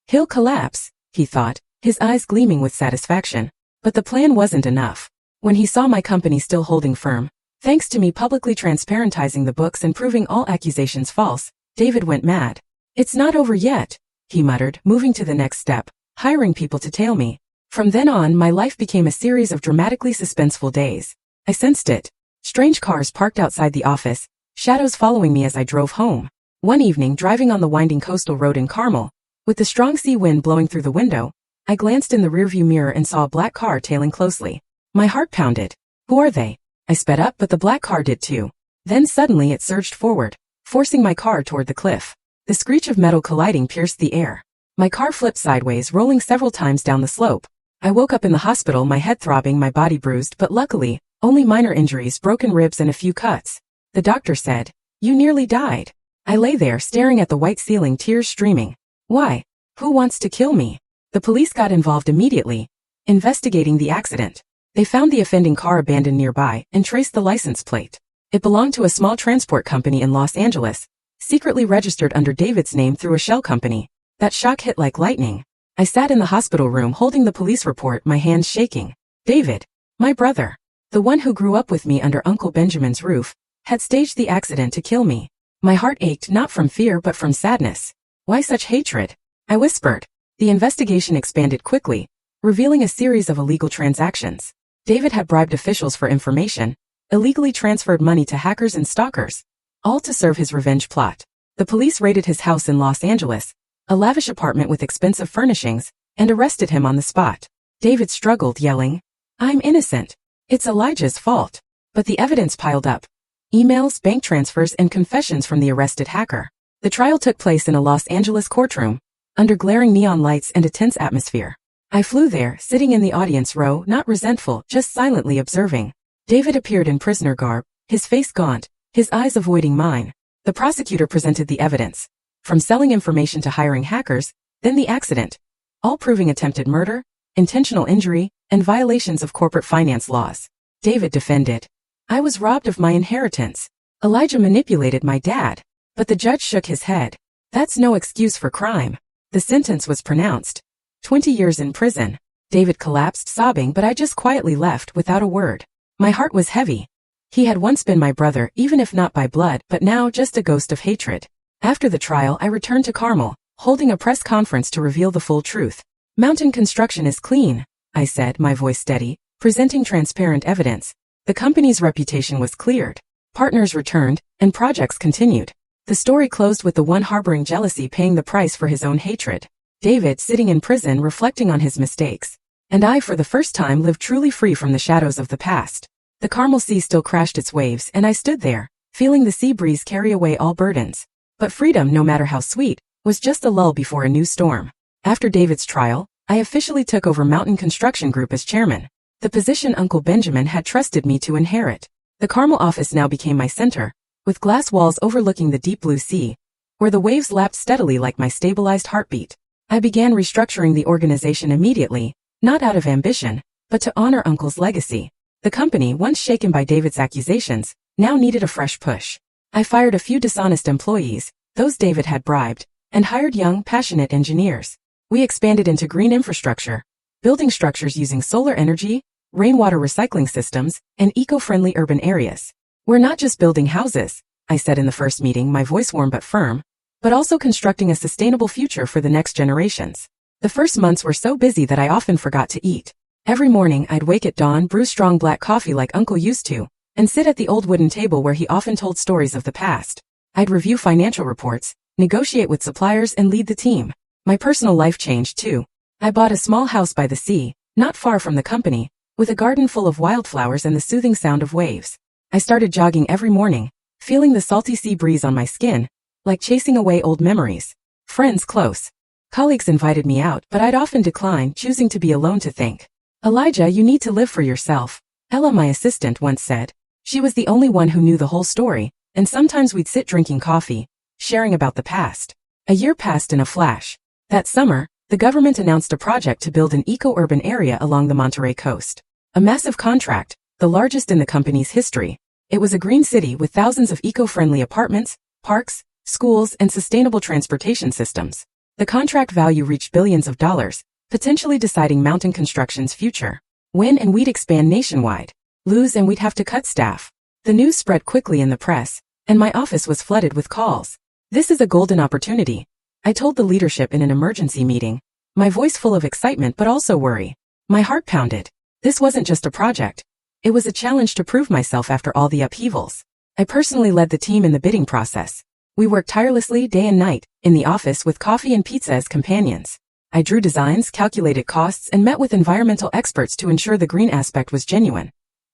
He'll collapse, he thought, his eyes gleaming with satisfaction. But the plan wasn't enough. When he saw my company still holding firm, thanks to me publicly transparentizing the books and proving all accusations false, David went mad. "It's not over yet," he muttered, moving to the next step, hiring people to tail me. From then on, my life became a series of dramatically suspenseful days. I sensed it. Strange cars parked outside the office, shadows following me as I drove home. One evening, driving on the winding coastal road in Carmel, with the strong sea wind blowing through the window, I glanced in the rearview mirror and saw a black car tailing closely. My heart pounded. Who are they? I sped up, but the black car did too. Then suddenly it surged forward, forcing my car toward the cliff. The screech of metal colliding pierced the air. My car flipped sideways, rolling several times down the slope. I woke up in the hospital, my head throbbing, my body bruised, but luckily, only minor injuries, broken ribs and a few cuts. The doctor said, "You nearly died." I lay there, staring at the white ceiling, tears streaming. Why? Who wants to kill me? The police got involved immediately, investigating the accident. They found the offending car abandoned nearby and traced the license plate. It belonged to a small transport company in Los Angeles, secretly registered under David's name through a shell company. That shock hit like lightning. I sat in the hospital room holding the police report, my hands shaking. David, my brother, the one who grew up with me under Uncle Benjamin's roof, had staged the accident to kill me. My heart ached, not from fear but from sadness. Why such hatred? I whispered. The investigation expanded quickly, revealing a series of illegal transactions. David had bribed officials for information, illegally transferred money to hackers and stalkers, all to serve his revenge plot. The police raided his house in Los Angeles, a lavish apartment with expensive furnishings, and arrested him on the spot. David struggled, yelling, "I'm innocent. It's Elijah's fault." But the evidence piled up. Emails, bank transfers, and confessions from the arrested hacker. The trial took place in a Los Angeles courtroom, under glaring neon lights and a tense atmosphere. I flew there, sitting in the audience row, not resentful, just silently observing. David appeared in prisoner garb, his face gaunt, his eyes avoiding mine. The prosecutor presented the evidence, from selling information to hiring hackers, then the accident, all proving attempted murder, intentional injury, and violations of corporate finance laws. David defended. I was robbed of my inheritance. Elijah manipulated my dad. But the judge shook his head. That's no excuse for crime. The sentence was pronounced. 20 years in prison. David collapsed sobbing, but I just quietly left without a word. My heart was heavy. He had once been my brother, even if not by blood, but now just a ghost of hatred. After the trial, I returned to Carmel, holding a press conference to reveal the full truth. Mountain construction is clean, I said, my voice steady, presenting transparent evidence. The company's reputation was cleared. Partners returned, and projects continued. The story closed with the one harboring jealousy paying the price for his own hatred. David sitting in prison reflecting on his mistakes. And I for the first time lived truly free from the shadows of the past. The Carmel Sea still crashed its waves, and I stood there, feeling the sea breeze carry away all burdens. But freedom, no matter how sweet, was just a lull before a new storm. After David's trial, I officially took over Mountain Construction Group as chairman. The position Uncle Benjamin had trusted me to inherit. The Carmel office now became my center, with glass walls overlooking the deep blue sea, where the waves lapped steadily like my stabilized heartbeat. I began restructuring the organization immediately, not out of ambition, but to honor Uncle's legacy. The company, once shaken by David's accusations, now needed a fresh push. I fired a few dishonest employees, those David had bribed, and hired young, passionate engineers. We expanded into green infrastructure, building structures using solar energy, rainwater recycling systems, and eco-friendly urban areas. We're not just building houses, I said in the first meeting, my voice warm but firm, but also constructing a sustainable future for the next generations. The first months were so busy that I often forgot to eat. Every morning I'd wake at dawn, brew strong black coffee like Uncle used to, and sit at the old wooden table where he often told stories of the past. I'd review financial reports, negotiate with suppliers, and lead the team. My personal life changed too. I bought a small house by the sea, not far from the company, with a garden full of wildflowers and the soothing sound of waves. I started jogging every morning, feeling the salty sea breeze on my skin, like chasing away old memories. Friends close. Colleagues invited me out, but I'd often decline, choosing to be alone to think. Elijah, you need to live for yourself, Ella, my assistant, once said. She was the only one who knew the whole story, and sometimes we'd sit drinking coffee, sharing about the past. A year passed in a flash. That summer, the government announced a project to build an eco-urban area along the Monterey coast. A massive contract, the largest in the company's history. It was a green city with thousands of eco-friendly apartments, parks, schools, and sustainable transportation systems. The contract value reached billions of dollars, potentially deciding mountain construction's future. Win and we'd expand nationwide. Lose and we'd have to cut staff. The news spread quickly in the press, and my office was flooded with calls. This is a golden opportunity, I told the leadership in an emergency meeting, my voice full of excitement but also worry. My heart pounded. This wasn't just a project. It was a challenge to prove myself after all the upheavals. I personally led the team in the bidding process. We worked tirelessly day and night, in the office with coffee and pizza as companions. I drew designs, calculated costs, and met with environmental experts to ensure the green aspect was genuine.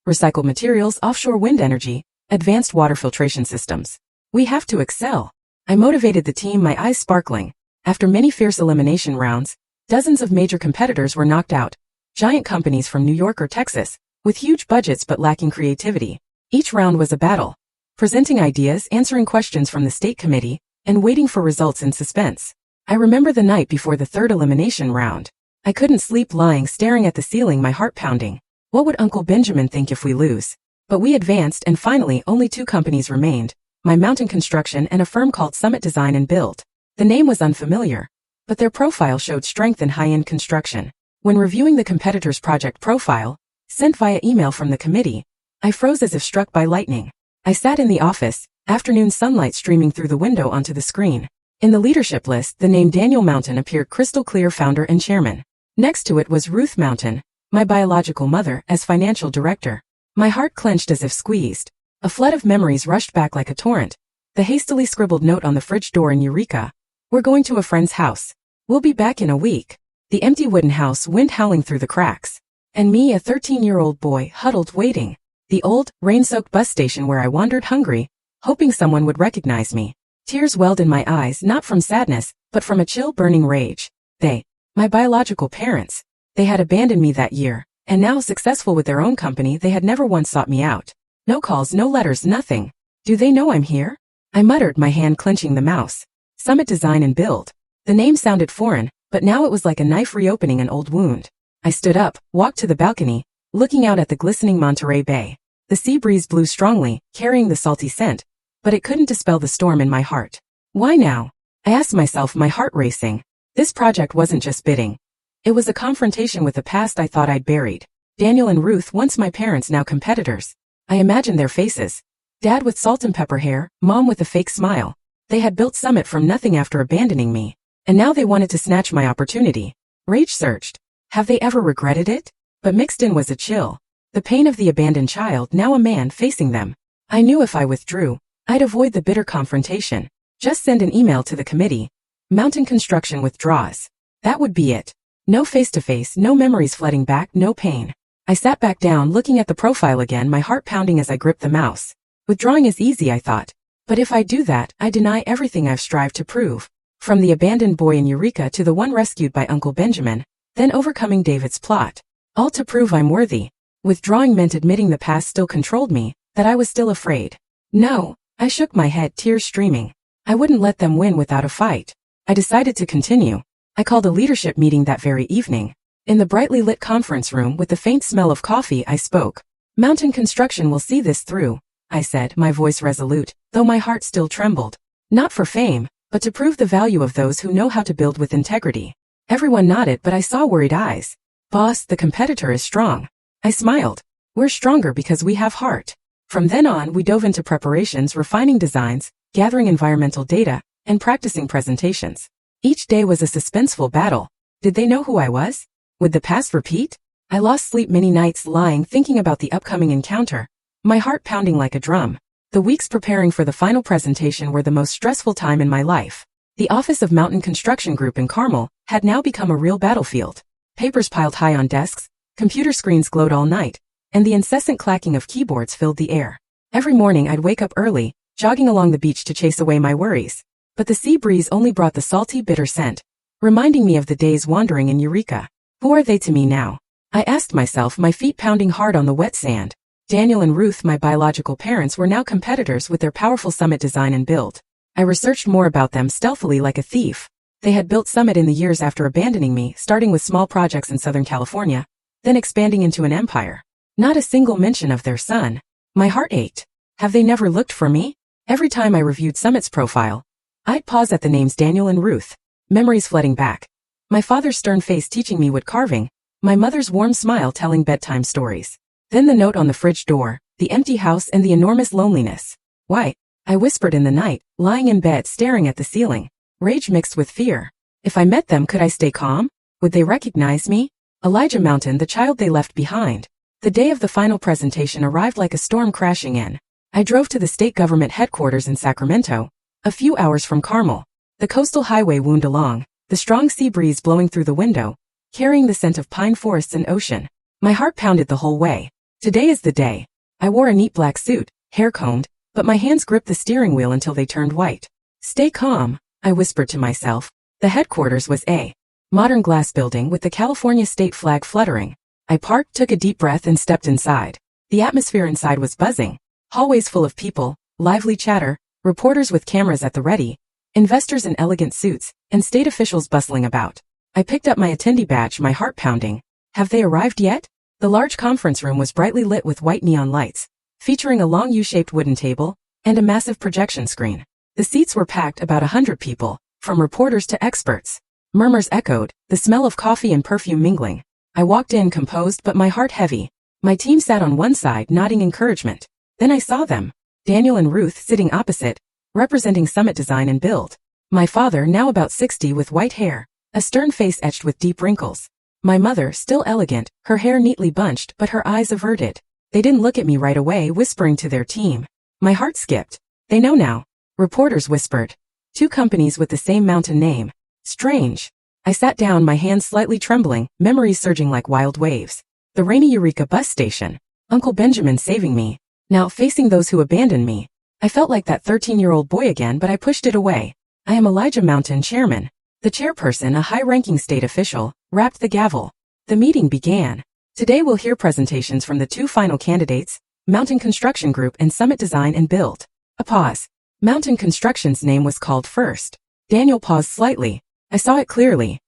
Recycled materials, offshore wind energy, advanced water filtration systems. We have to excel. I motivated the team, my eyes sparkling. After many fierce elimination rounds, dozens of major competitors were knocked out. Giant companies from New York or Texas, with huge budgets but lacking creativity. Each round was a battle. Presenting ideas, answering questions from the state committee, and waiting for results in suspense. I remember the night before the third elimination round. I couldn't sleep, lying staring at the ceiling, my heart pounding. What would Uncle Benjamin think if we lose? But we advanced, and finally only two companies remained, my Mountain Construction and a firm called Summit Design and Build. The name was unfamiliar, but their profile showed strength in high-end construction. When reviewing the competitor's project profile, sent via email from the committee, I froze as if struck by lightning. I sat in the office, afternoon sunlight streaming through the window onto the screen. In the leadership list, the name Daniel Mountain appeared crystal clear, founder and chairman. Next to it was Ruth Mountain, my biological mother, as financial director. My heart clenched as if squeezed. A flood of memories rushed back like a torrent. The hastily scribbled note on the fridge door in Eureka. We're going to a friend's house. We'll be back in a week. The empty wooden house, wind howling through the cracks. And me, a 13-year-old boy, huddled waiting. The old, rain-soaked bus station where I wandered hungry, hoping someone would recognize me. Tears welled in my eyes, not from sadness, but from a chill, burning rage. They, my biological parents, they had abandoned me that year, and now successful with their own company, they had never once sought me out. No calls, no letters, nothing. Do they know I'm here? I muttered, my hand clenching the mouse. Summit Design and Build. The name sounded foreign, but now it was like a knife reopening an old wound. I stood up, walked to the balcony, looking out at the glistening Monterey Bay. The sea breeze blew strongly, carrying the salty scent, but it couldn't dispel the storm in my heart. Why now? I asked myself, my heart racing. This project wasn't just bidding. It was a confrontation with the past I thought I'd buried. Daniel and Ruth, once my parents, now competitors. I imagined their faces. Dad with salt and pepper hair, Mom with a fake smile. They had built Summit from nothing after abandoning me, and now they wanted to snatch my opportunity. Rage surged. Have they ever regretted it? But mixed in was a chill. The pain of the abandoned child, now a man facing them. I knew if I withdrew, I'd avoid the bitter confrontation. Just send an email to the committee. Mountain Construction withdraws. That would be it. No face-to-face, no memories flooding back, no pain. I sat back down, looking at the profile again, my heart pounding as I gripped the mouse. Withdrawing is easy, I thought. But if I do that, I deny everything I've strived to prove. From the abandoned boy in Eureka to the one rescued by Uncle Benjamin, then overcoming David's plot. All to prove I'm worthy. Withdrawing meant admitting the past still controlled me, that I was still afraid. No, I shook my head, tears streaming. I wouldn't let them win without a fight. I decided to continue. I called a leadership meeting that very evening. In the brightly lit conference room with the faint smell of coffee, I spoke. Mountain Construction will see this through, I said, my voice resolute, though my heart still trembled. Not for fame, but to prove the value of those who know how to build with integrity. Everyone nodded, but I saw worried eyes. Boss, the competitor is strong. I smiled. We're stronger because we have heart. From then on, we dove into preparations, refining designs, gathering environmental data, and practicing presentations. Each day was a suspenseful battle. Did they know who I was? Would the past repeat? I lost sleep many nights lying thinking about the upcoming encounter, my heart pounding like a drum. The weeks preparing for the final presentation were the most stressful time in my life. The office of Mountain Construction Group in Carmel had now become a real battlefield. Papers piled high on desks, computer screens glowed all night, and the incessant clacking of keyboards filled the air. Every morning I'd wake up early, jogging along the beach to chase away my worries. But the sea breeze only brought the salty, bitter scent, reminding me of the days wandering in Eureka. Who are they to me now? I asked myself, my feet pounding hard on the wet sand. Daniel and Ruth, my biological parents, were now competitors with their powerful Summit design and build. I researched more about them stealthily like a thief. They had built Summit in the years after abandoning me, starting with small projects in Southern California, then expanding into an empire. Not a single mention of their son. My heart ached. Have they never looked for me? Every time I reviewed Summit's profile, I'd pause at the names Daniel and Ruth, memories flooding back. My father's stern face teaching me wood carving, my mother's warm smile telling bedtime stories. Then the note on the fridge door, the empty house and the enormous loneliness. Why? I whispered in the night, lying in bed staring at the ceiling. Rage mixed with fear. If I met them, could I stay calm? Would they recognize me? Elijah Mountain, the child they left behind. The day of the final presentation arrived like a storm crashing in. I drove to the state government headquarters in Sacramento, a few hours from Carmel. The coastal highway wound along, the strong sea breeze blowing through the window, carrying the scent of pine forests and ocean. My heart pounded the whole way. Today is the day. I wore a neat black suit, hair combed, but my hands gripped the steering wheel until they turned white. Stay calm, I whispered to myself. The headquarters was a modern glass building with the California state flag fluttering. I parked, took a deep breath and stepped inside. The atmosphere inside was buzzing. Hallways full of people, lively chatter, reporters with cameras at the ready, investors in elegant suits, and state officials bustling about. I picked up my attendee badge, my heart pounding. Have they arrived yet? The large conference room was brightly lit with white neon lights, featuring a long U-shaped wooden table and a massive projection screen. The seats were packed, about 100 people, from reporters to experts. Murmurs echoed, the smell of coffee and perfume mingling. I walked in composed but my heart heavy. My team sat on one side, nodding encouragement. Then I saw them. Daniel and Ruth sitting opposite, representing Summit design and build. My father, now about 60 with white hair, a stern face etched with deep wrinkles. My mother, still elegant, her hair neatly bunched but her eyes averted. They didn't look at me right away, whispering to their team. My heart skipped. They know now. Reporters whispered. 2 companies with the same mountain name. Strange. I sat down, my hands slightly trembling, memories surging like wild waves. The rainy Eureka bus station. Uncle Benjamin saving me. Now facing those who abandoned me. I felt like that 13-year-old boy again, but I pushed it away. I am Elijah Mountain, chairman. The chairperson, a high-ranking state official, rapped the gavel. The meeting began. Today we'll hear presentations from the 2 final candidates, Mountain Construction Group and Summit Design and Build. A pause. Mountain Construction's name was called first. Daniel paused slightly. I saw it clearly.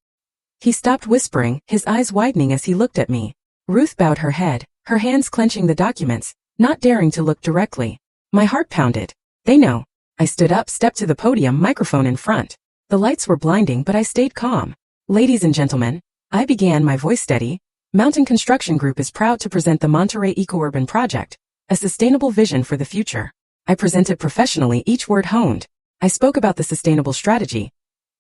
He stopped whispering, his eyes widening as he looked at me. Ruth bowed her head, her hands clenching the documents, not daring to look directly. My heart pounded. They know. I stood up, stepped to the podium, microphone in front. The lights were blinding, but I stayed calm. Ladies and gentlemen, I began, my voice steady. Mountain Construction Group is proud to present the Monterey Eco-Urban Project, a sustainable vision for the future. I presented professionally, each word honed. I spoke about the sustainable strategy.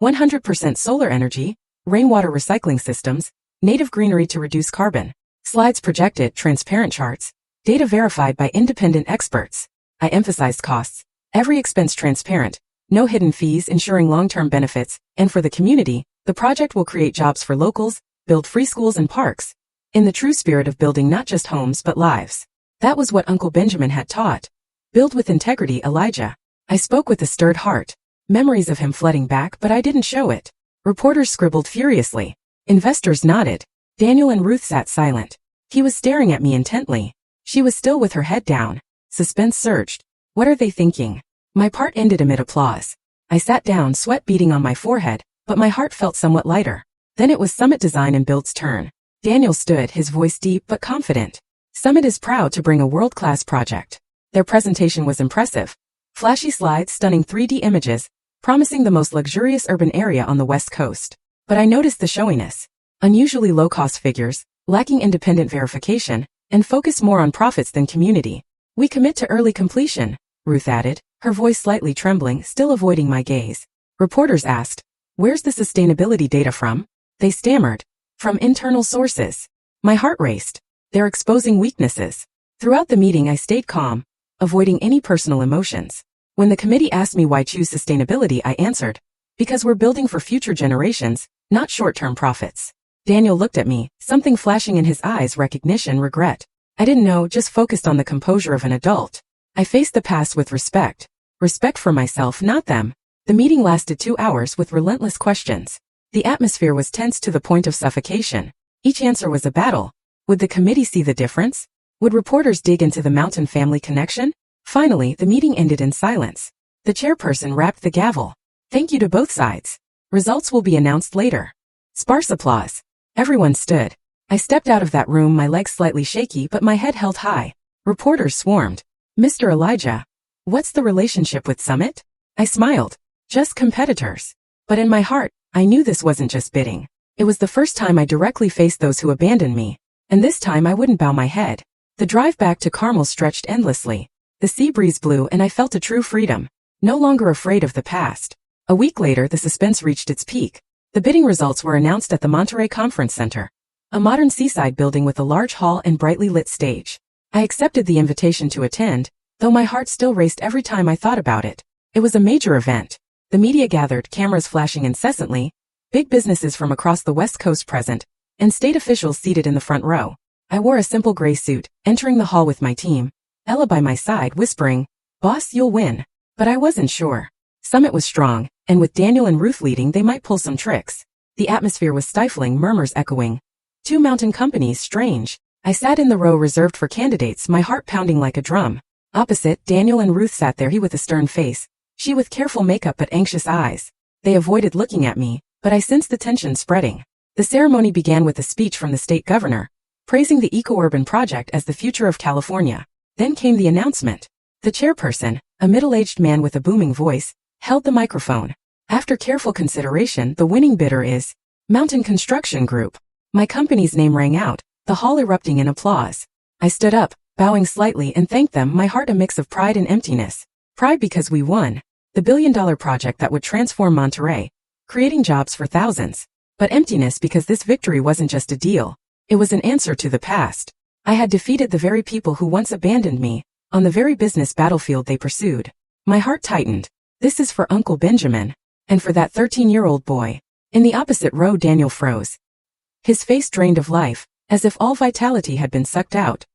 100% solar energy, rainwater recycling systems, native greenery to reduce carbon. Slides projected, transparent charts, data verified by independent experts. I emphasized costs, every expense transparent, no hidden fees, ensuring long-term benefits, and for the community, the project will create jobs for locals, build free schools and parks, in the true spirit of building not just homes but lives. That was what Uncle Benjamin had taught. Build with integrity, Elijah. I spoke with a stirred heart. Memories of him flooding back, but I didn't show it. Reporters scribbled furiously. Investors nodded. Daniel and Ruth sat silent. He was staring at me intently. She was still with her head down. Suspense surged. What are they thinking? My part ended amid applause. I sat down, sweat beading on my forehead, but my heart felt somewhat lighter. Then it was Summit Design and Build's turn. Daniel stood, his voice deep but confident. Summit is proud to bring a world-class project. Their presentation was impressive. Flashy slides, stunning 3D images, promising the most luxurious urban area on the West Coast. But I noticed the showiness. Unusually low-cost figures, lacking independent verification, and focus more on profits than community. We commit to early completion, Ruth added, her voice slightly trembling, still avoiding my gaze. Reporters asked, where's the sustainability data from? They stammered, from internal sources. My heart raced. They're exposing weaknesses. Throughout the meeting I stayed calm, avoiding any personal emotions. When the committee asked me why choose sustainability, I answered, because we're building for future generations, not short-term profits. Daniel looked at me, something flashing in his eyes, recognition, regret. I didn't know, just focused on the composure of an adult. I faced the past with respect. Respect for myself, not them. The meeting lasted 2 hours with relentless questions. The atmosphere was tense to the point of suffocation. Each answer was a battle. Would the committee see the difference? Would reporters dig into the Mountain family connection? Finally, the meeting ended in silence. The chairperson rapped the gavel. Thank you to both sides. Results will be announced later. Sparse applause. Everyone stood. I stepped out of that room, my legs slightly shaky but my head held high. Reporters swarmed. Mr. Elijah, what's the relationship with Summit? I smiled. Just competitors. But in my heart, I knew this wasn't just bidding. It was the first time I directly faced those who abandoned me. And this time I wouldn't bow my head. The drive back to Carmel stretched endlessly. The sea breeze blew and I felt a true freedom. No longer afraid of the past. A week later, the suspense reached its peak. The bidding results were announced at the Monterey Conference Center, a modern seaside building with a large hall and brightly lit stage. I accepted the invitation to attend, though my heart still raced every time I thought about it. It was a major event. The media gathered, cameras flashing incessantly, big businesses from across the West Coast present, and state officials seated in the front row. I wore a simple gray suit, entering the hall with my team, Ella by my side whispering, "Boss, you'll win." But I wasn't sure. Summit was strong, and with Daniel and Ruth leading they might pull some tricks. The atmosphere was stifling, murmurs echoing. 2 mountain companies, strange. I sat in the row reserved for candidates, my heart pounding like a drum. Opposite, Daniel and Ruth sat there, he with a stern face, she with careful makeup but anxious eyes. They avoided looking at me, but I sensed the tension spreading. The ceremony began with a speech from the state governor, praising the eco-urban project as the future of California. Then came the announcement. The chairperson, a middle-aged man with a booming voice, held the microphone. After careful consideration, the winning bidder is Mountain Construction Group. My company's name rang out, the hall erupting in applause. I stood up, bowing slightly, and thanked them, my heart a mix of pride and emptiness. Pride because we won, the billion-dollar project that would transform Monterey, creating jobs for thousands. But emptiness because this victory wasn't just a deal. It was an answer to the past. I had defeated the very people who once abandoned me, on the very business battlefield they pursued. My heart tightened. This is for Uncle Benjamin. And for that 13-year-old boy. In the opposite row, Daniel froze. His face drained of life, as if all vitality had been sucked out.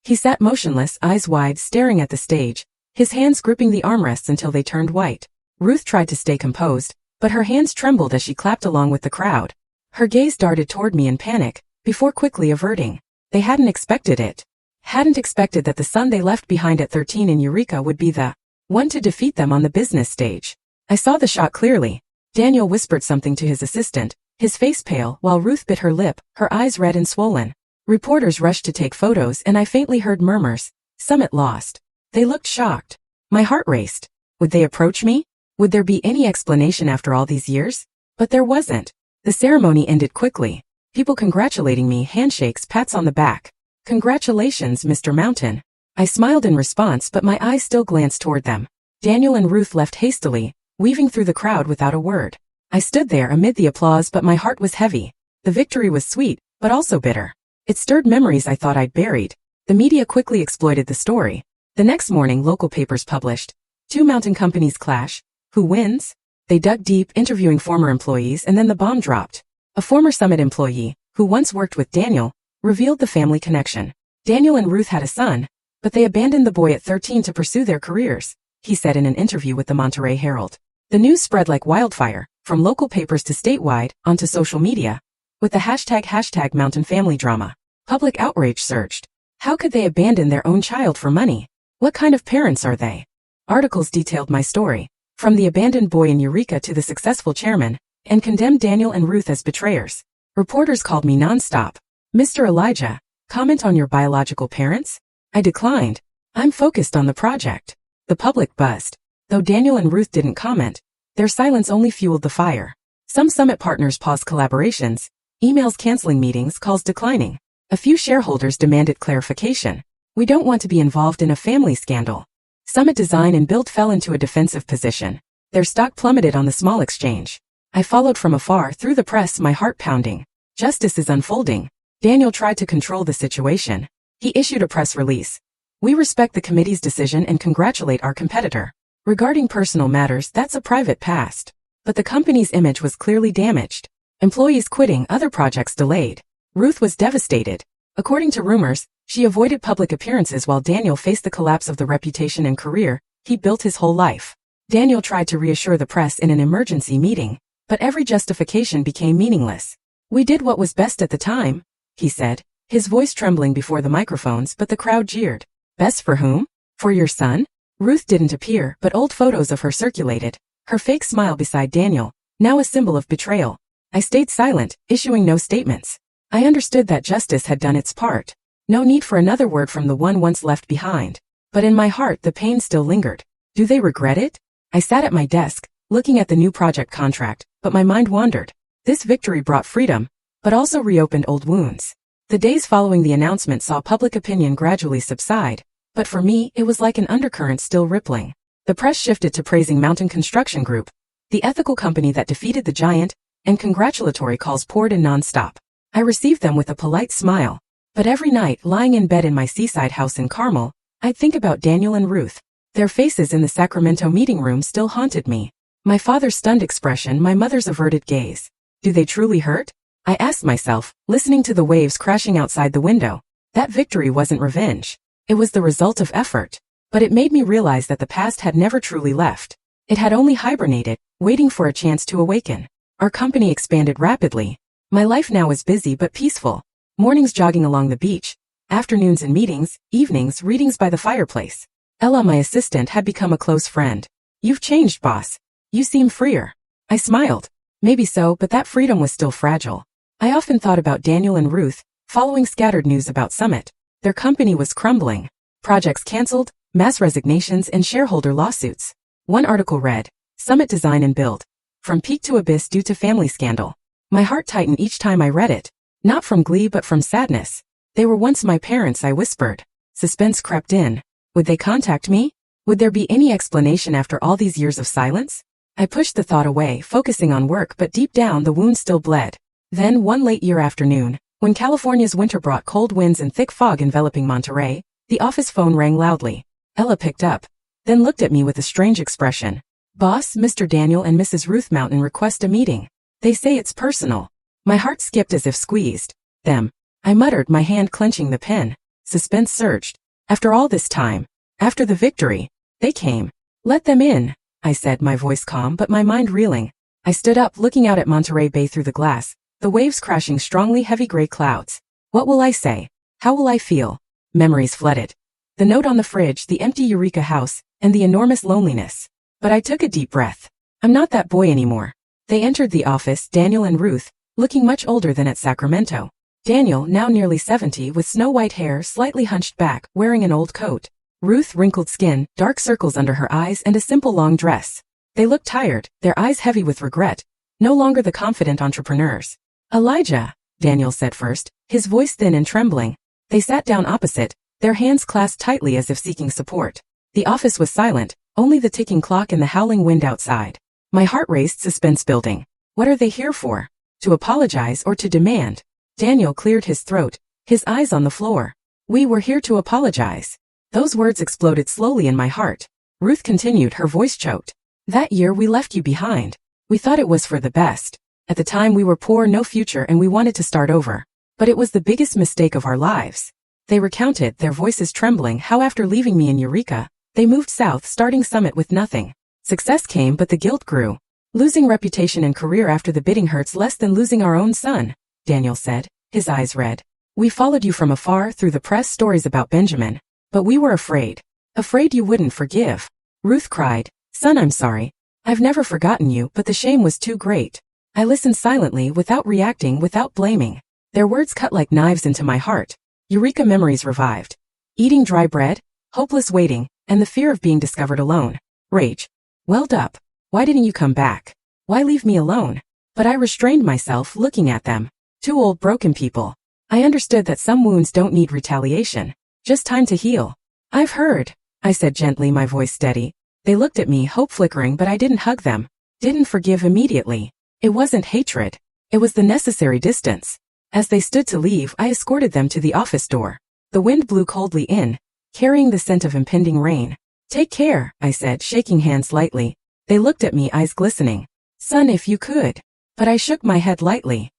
He sat motionless, eyes wide, staring at the stage, his hands gripping the armrests until they turned white. Ruth tried to stay composed, but her hands trembled as she clapped along with the crowd. Her gaze darted toward me in panic, before quickly averting. They hadn't expected it. Hadn't expected that the son they left behind at 13 in Eureka would be the one to defeat them on the business stage. I saw the shot clearly. Daniel whispered something to his assistant, his face pale while Ruth bit her lip, her eyes red and swollen. Reporters rushed to take photos and I faintly heard murmurs, "Summit lost." They looked shocked. My heart raced. Would they approach me? Would there be any explanation after all these years? But there wasn't. The ceremony ended quickly. People congratulating me, handshakes, pats on the back. "Congratulations, Mr. Mountain." I smiled in response, but my eyes still glanced toward them. Daniel and Ruth left hastily, weaving through the crowd without a word. I stood there amid the applause, but my heart was heavy. The victory was sweet, but also bitter. It stirred memories I thought I'd buried. The media quickly exploited the story. The next morning, local papers published, "Two mountain companies clash. Who wins?" They dug deep, interviewing former employees, and then the bomb dropped. A former Summit employee, who once worked with Daniel, revealed the family connection. Daniel and Ruth had a son, but they abandoned the boy at 13 to pursue their careers, he said in an interview with the Monterey Herald. The news spread like wildfire, from local papers to statewide, onto social media. With the hashtag Mountain Family Drama, public outrage surged. How could they abandon their own child for money? What kind of parents are they? Articles detailed my story, from the abandoned boy in Eureka to the successful chairman, and condemned Daniel and Ruth as betrayers. Reporters called me nonstop. "Mr. Elijah, comment on your biological parents?" I declined. "I'm focused on the project." The public buzzed. Though Daniel and Ruth didn't comment, their silence only fueled the fire. Some Summit partners paused collaborations, emails canceling meetings, calls declining. A few shareholders demanded clarification. "We don't want to be involved in a family scandal." Summit Design and Build fell into a defensive position. Their stock plummeted on the small exchange. I followed from afar, through the press, my heart pounding. Justice is unfolding. Daniel tried to control the situation. He issued a press release. "We respect the committee's decision and congratulate our competitor. Regarding personal matters, that's a private past." But the company's image was clearly damaged. Employees quitting, other projects delayed. Ruth was devastated. According to rumors, she avoided public appearances while Daniel faced the collapse of the reputation and career he built his whole life. Daniel tried to reassure the press in an emergency meeting, but every justification became meaningless. "We did what was best at the time," he said, his voice trembling before the microphones, but the crowd jeered. "Best for whom? For your son?" Ruth didn't appear, but old photos of her circulated, her fake smile beside Daniel, now a symbol of betrayal. I stayed silent, issuing no statements. I understood that justice had done its part. No need for another word from the one once left behind. But in my heart the pain still lingered. Do they regret it? I sat at my desk, looking at the new project contract, but my mind wandered. This victory brought freedom, but also reopened old wounds. The days following the announcement saw public opinion gradually subside, but for me it was like an undercurrent still rippling. The press shifted to praising Mountain Construction Group, the ethical company that defeated the giant, and congratulatory calls poured in nonstop. I received them with a polite smile. But every night, lying in bed in my seaside house in Carmel, I'd think about Daniel and Ruth. Their faces in the Sacramento meeting room still haunted me. My father's stunned expression, my mother's averted gaze. Do they truly hurt? I asked myself, listening to the waves crashing outside the window. That victory wasn't revenge. It was the result of effort. But it made me realize that the past had never truly left. It had only hibernated, waiting for a chance to awaken. Our company expanded rapidly. My life now was busy but peaceful. Mornings jogging along the beach, afternoons in meetings, evenings readings by the fireplace. Ella, my assistant, had become a close friend. "You've changed, boss. You seem freer." I smiled. Maybe so, but that freedom was still fragile. I often thought about Daniel and Ruth, following scattered news about Summit. Their company was crumbling. Projects canceled, mass resignations, and shareholder lawsuits. One article read, "Summit Design and Build. From peak to abyss due to family scandal." My heart tightened each time I read it. Not from glee but from sadness. "They were once my parents," I whispered. Suspense crept in. Would they contact me? Would there be any explanation after all these years of silence? I pushed the thought away, focusing on work, but deep down the wound still bled. Then, one late year afternoon, when California's winter brought cold winds and thick fog enveloping Monterey, the office phone rang loudly. Ella picked up, then looked at me with a strange expression. "Boss, Mr. Daniel and Mrs. Ruth Mountain request a meeting. They say it's personal." My heart skipped as if squeezed. "Them," I muttered, my hand clenching the pen. Suspense surged. After all this time, after the victory, they came. "Let them in," I said, my voice calm but my mind reeling. I stood up, looking out at Monterey Bay through the glass, the waves crashing strongly, heavy gray clouds. What will I say? How will I feel? Memories flooded. The note on the fridge, the empty Eureka house, and the enormous loneliness. But I took a deep breath. I'm not that boy anymore. They entered the office, Daniel and Ruth, looking much older than at Sacramento. Daniel, now nearly 70, with snow-white hair slightly hunched back, wearing an old coat. Ruth, wrinkled skin, dark circles under her eyes and a simple long dress. They looked tired, their eyes heavy with regret, no longer the confident entrepreneurs. Elijah, Daniel said first, his voice thin and trembling. They sat down opposite, their hands clasped tightly as if seeking support. The office was silent, only the ticking clock and the howling wind outside. My heart raced, suspense building. What are they here for? To apologize or to demand? Daniel cleared his throat, his eyes on the floor. We were here to apologize. Those words exploded slowly in my heart. Ruth continued, her voice choked. That year we left you behind. We thought it was for the best. At the time we were poor, no future, and we wanted to start over. But it was the biggest mistake of our lives. They recounted, their voices trembling, how after leaving me in Eureka, they moved south, starting Summit with nothing. Success came, but the guilt grew. Losing reputation and career after the bidding hurts less than losing our own son, Daniel said, his eyes red. We followed you from afar through the press stories about Benjamin. But we were afraid. Afraid you wouldn't forgive. Ruth cried, Son, I'm sorry. I've never forgotten you, but the shame was too great. I listened silently, without reacting, without blaming. Their words cut like knives into my heart. Eureka memories revived. Eating dry bread, hopeless waiting, and the fear of being discovered alone. Rage welled up. Why didn't you come back? Why leave me alone? But I restrained myself, looking at them. Two old broken people. I understood that some wounds don't need retaliation. Just time to heal. I've heard, I said gently, my voice steady. They looked at me, hope flickering, but I didn't hug them. Didn't forgive immediately. It wasn't hatred. It was the necessary distance. As they stood to leave, I escorted them to the office door. The wind blew coldly in, carrying the scent of impending rain. Take care, I said, shaking hands lightly. They looked at me, eyes glistening. Son, if you could. But I shook my head lightly.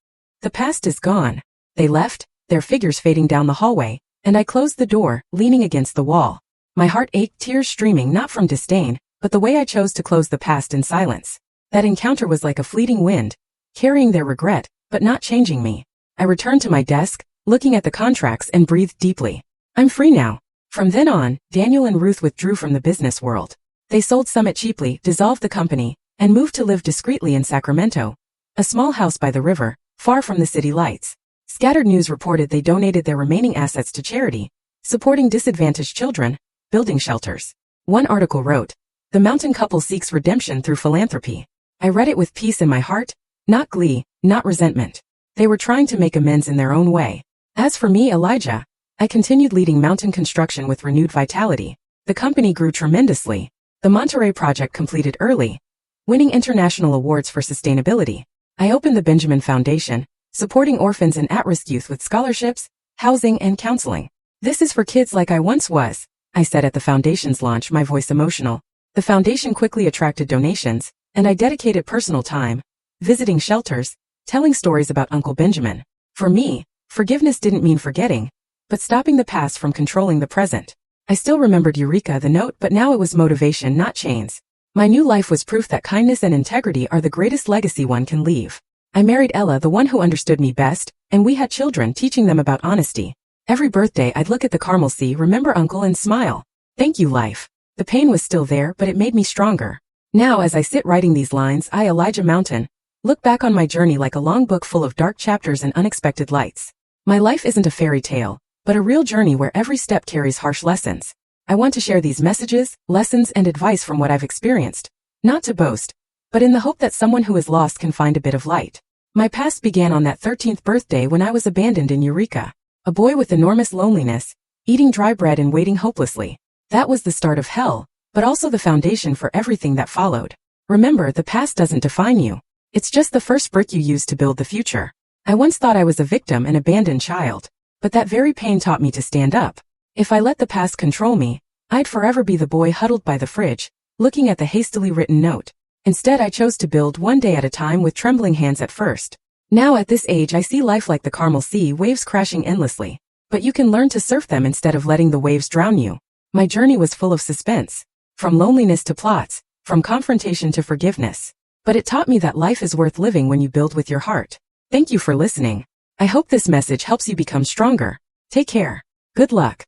The past is gone. They left, their figures fading down the hallway, and I closed the door, leaning against the wall. My heart ached, tears streaming, not from disdain, but the way I chose to close the past in silence. That encounter was like a fleeting wind, carrying their regret, but not changing me. I returned to my desk, looking at the contracts, and breathed deeply. I'm free now. From then on, Daniel and Ruth withdrew from the business world. They sold Summit cheaply, dissolved the company, and moved to live discreetly in Sacramento, a small house by the river, far from the city lights. Scattered news reported they donated their remaining assets to charity, supporting disadvantaged children, building shelters. One article wrote, The mountain couple seeks redemption through philanthropy. I read it with peace in my heart, not glee, not resentment. They were trying to make amends in their own way. As for me, Elijah, I continued leading mountain construction with renewed vitality. The company grew tremendously. The Monterey project completed early, winning international awards for sustainability. I opened the Benjamin Foundation, supporting orphans and at-risk youth with scholarships, housing, and counseling. This is for kids like I once was, I said at the foundation's launch, my voice emotional. The foundation quickly attracted donations, and I dedicated personal time, visiting shelters, telling stories about Uncle Benjamin. For me, forgiveness didn't mean forgetting, but stopping the past from controlling the present. I still remembered Eureka, the note, but now it was motivation, not chains. My new life was proof that kindness and integrity are the greatest legacy one can leave. I married Ella, the one who understood me best, and we had children, teaching them about honesty. Every birthday I'd look at the Carmel Sea, remember Uncle, and smile. Thank you, life. The pain was still there, but it made me stronger. Now as I sit writing these lines, I, Elijah Mountain, look back on my journey like a long book full of dark chapters and unexpected lights. My life isn't a fairy tale, but a real journey where every step carries harsh lessons. I want to share these messages, lessons, and advice from what I've experienced, not to boast, but in the hope that someone who is lost can find a bit of light. My past began on that 13th birthday when I was abandoned in Eureka, a boy with enormous loneliness, eating dry bread and waiting hopelessly. That was the start of hell, but also the foundation for everything that followed. Remember, the past doesn't define you. It's just the first brick you use to build the future. I once thought I was a victim, an abandoned child, but that very pain taught me to stand up. If I let the past control me, I'd forever be the boy huddled by the fridge, looking at the hastily written note. Instead, I chose to build one day at a time with trembling hands at first. Now at this age, I see life like the Carmel Sea, waves crashing endlessly. But you can learn to surf them instead of letting the waves drown you. My journey was full of suspense, from loneliness to plots, from confrontation to forgiveness. But it taught me that life is worth living when you build with your heart. Thank you for listening. I hope this message helps you become stronger. Take care. Good luck.